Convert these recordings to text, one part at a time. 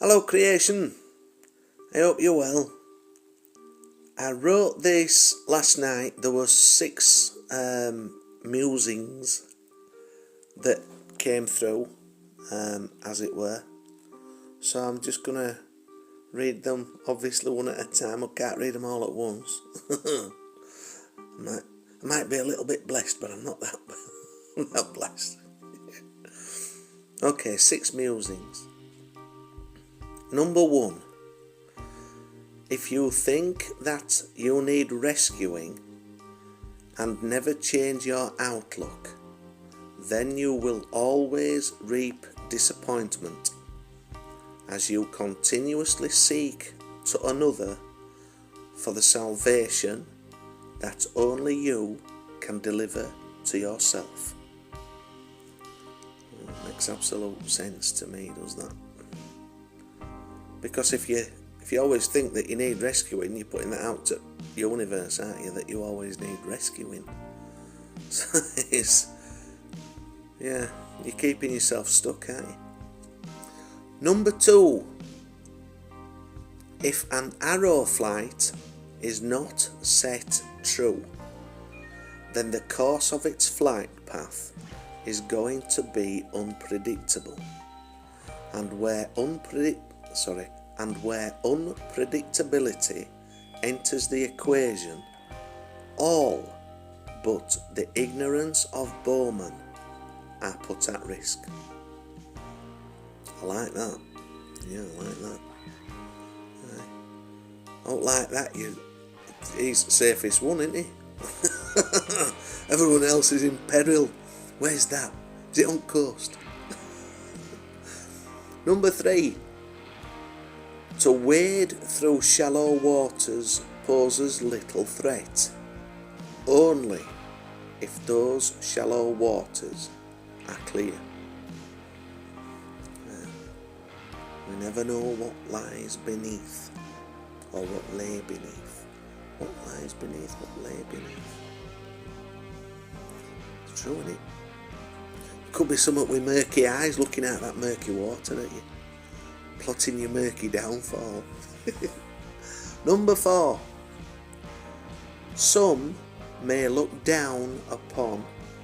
Hello creation, I hope you're well. I wrote this last night. There were six musings that came through, as it were. So I'm just going to read them, obviously one at a time. I can't read them all at once. I might be a little bit blessed, but I'm not that I'm not blessed. Okay, six musings. Number one. If you think that you need rescuing and never change your outlook, then you will always reap disappointment as you continuously seek to another for the salvation that only you can deliver to yourself. Makes absolute sense to me, does that? Because if you always think that you need rescuing, you're putting that out to the universe, aren't you, that you always need rescuing. So you're keeping yourself stuck, aren't you? Number two, if an arrow flight is not set true, then the course of its flight path is going to be unpredictable. And where unpredictability enters the equation, all but the ignorance of bowmen are put at risk. I like that. Yeah, I like that. I don't like that. He's the safest one, isn't he? Everyone else is in peril. Where's that? Is it on coast? Number three. To wade through shallow waters poses little threat, only if those shallow waters are clear. We never know what lies beneath, or what lay beneath. What lies beneath, what lay beneath. It's true, isn't it? Could be something with murky eyes looking at that murky water at you, plotting your murky downfall. Number four. Some may look down upon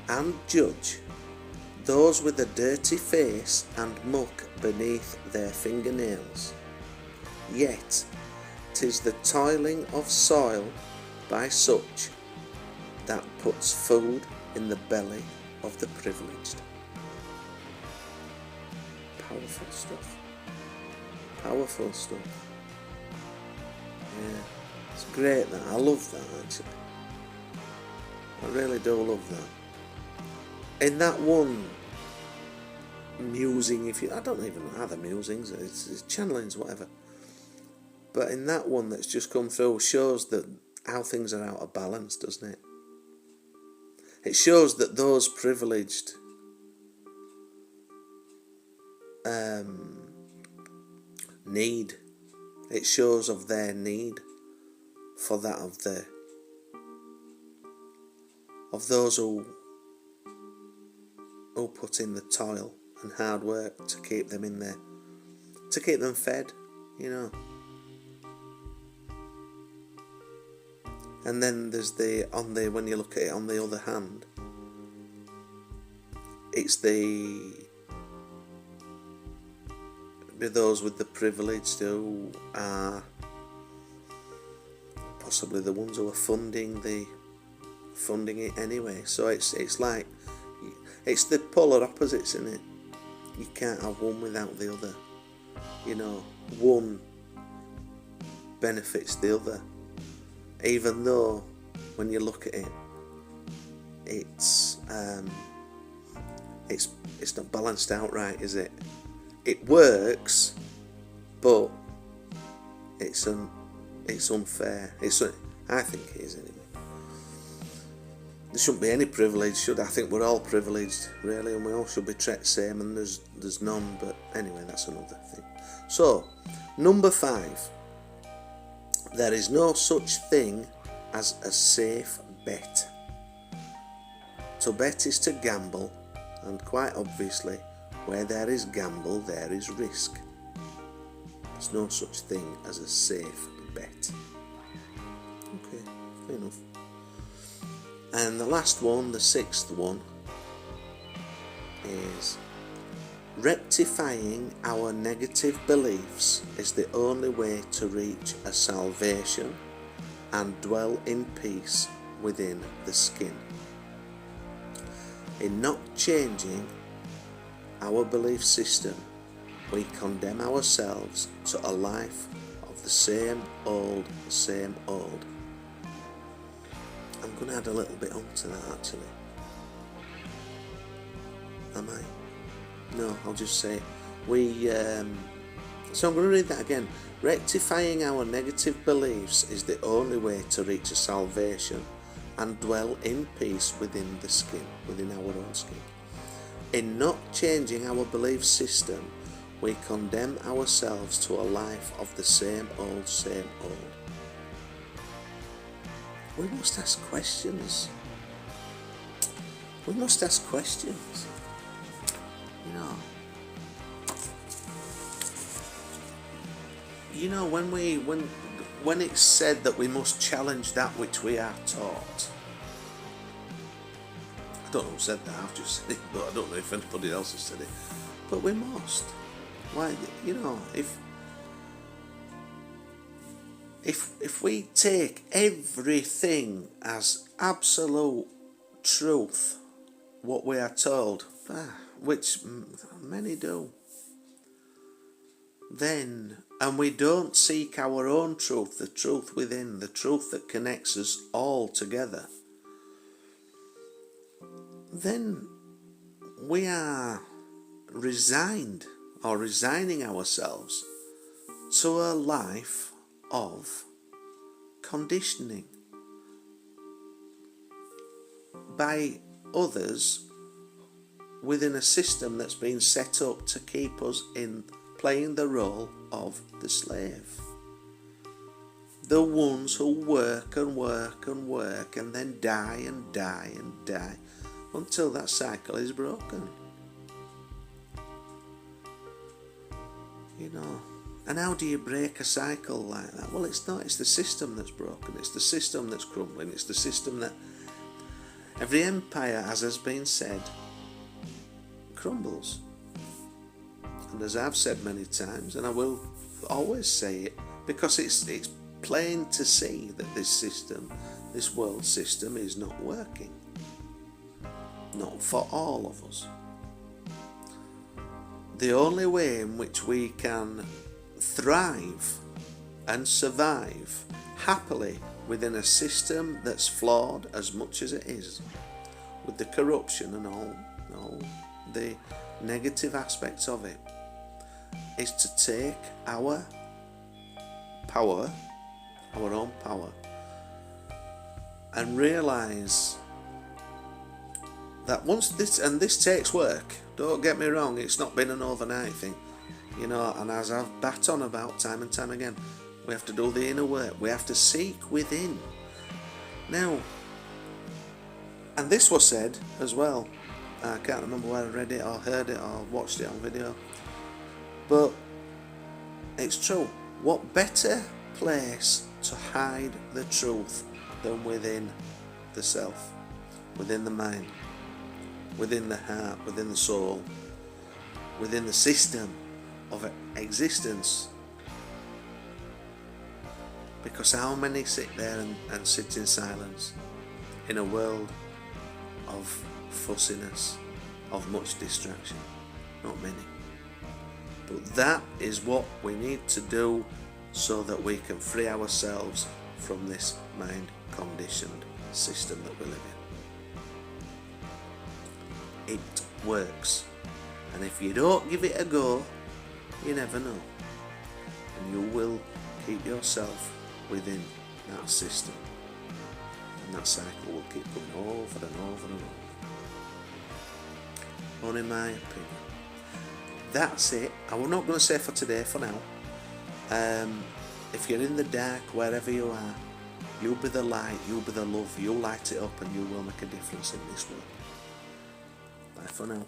and judge those with a dirty face and muck beneath their fingernails. Yet 'tis the toiling of soil by such that puts food in the belly of the privileged. Powerful stuff. Powerful stuff. Yeah, it's great that. I love that actually. I really do love that. In that one musing, I don't even know how the musings, it's channelings, whatever. But in that one that's just come through, shows that how things are out of balance, doesn't it? It shows that those privileged need. It shows of their need for that of those who put in the toil and hard work to keep them in there, to keep them fed, you know. And then there's when you look at it on the other hand, it's those with the privilege who are possibly the ones who are funding it anyway. So it's like it's the polar opposites, isn't it? You can't have one without the other. You know, one benefits the other, even though when you look at it, it's not balanced out right, is it? It works, but it's unfair. I think it is anyway. There shouldn't be any privilege, should I? think we're all privileged, really, and we all should be treated same, and there's none. But anyway, that's another thing. So, number 5. There is no such thing as a safe bet. To bet is to gamble, and quite obviously, where there is gamble, there is risk. There's no such thing as a safe bet. Okay, fair enough. And the last one, the sixth one, is rectifying our negative beliefs is the only way to reach a salvation and dwell in peace within the skin. In not changing our belief system, we condemn ourselves to a life of the same old. I'm going to add a little bit onto that actually. Am I? No, I'll just say so I'm going to read that again. Rectifying our negative beliefs is the only way to reach a salvation and dwell in peace within the skin, within our own skin. In not changing our belief system, we condemn ourselves to a life of the same old. We must ask questions. We must ask questions. You know, when it's said that we must challenge that which we are taught. I don't know who said that, I've just said it, but I don't know if anybody else has said it. But we must. Why, if we take everything as absolute truth, what we are told, which many do, and we don't seek our own truth, the truth within, the truth that connects us all together, then we are resigned or resigning ourselves to a life of conditioning by others within a system that's been set up to keep us in playing the role of the slave. The ones who work and work and work and then die and die and die until that cycle is broken. And how do you break a cycle like that? Well, it's not. It's the system that's broken. It's the system that's crumbling. It's the system that every empire, as has been said, crumbles. And as I've said many times, and I will always say it, because it's plain to see that this system, this world system, is not working. Not for all of us. The only way in which we can thrive and survive happily within a system that's flawed as much as it is, with the corruption and all the negative aspects of it, is to take our power, our own power, and realise that once this takes work, don't get me wrong, it's not been an overnight thing, and as I've bat on about time and time again, we have to do the inner work, we have to seek within. Now, and this was said as well, I can't remember where I read it or heard it or watched it on video, but it's true. What better place to hide the truth than within the self, within the mind, within the heart, within the soul, within the system of existence? Because how many sit there and sit in silence in a world of fussiness, of much distraction? Not many. But that is what we need to do so that we can free ourselves from this mind conditioned system that we live in. It works, and if you don't give it a go, you never know, and you will keep yourself within that system, and that cycle will keep going over and over and over. Only my opinion. That's it. I'm not going to say for today, for now. If you're in the dark, wherever you are, you be the light, you be the love, you light it up, and you will make a difference in this world. Bye for now.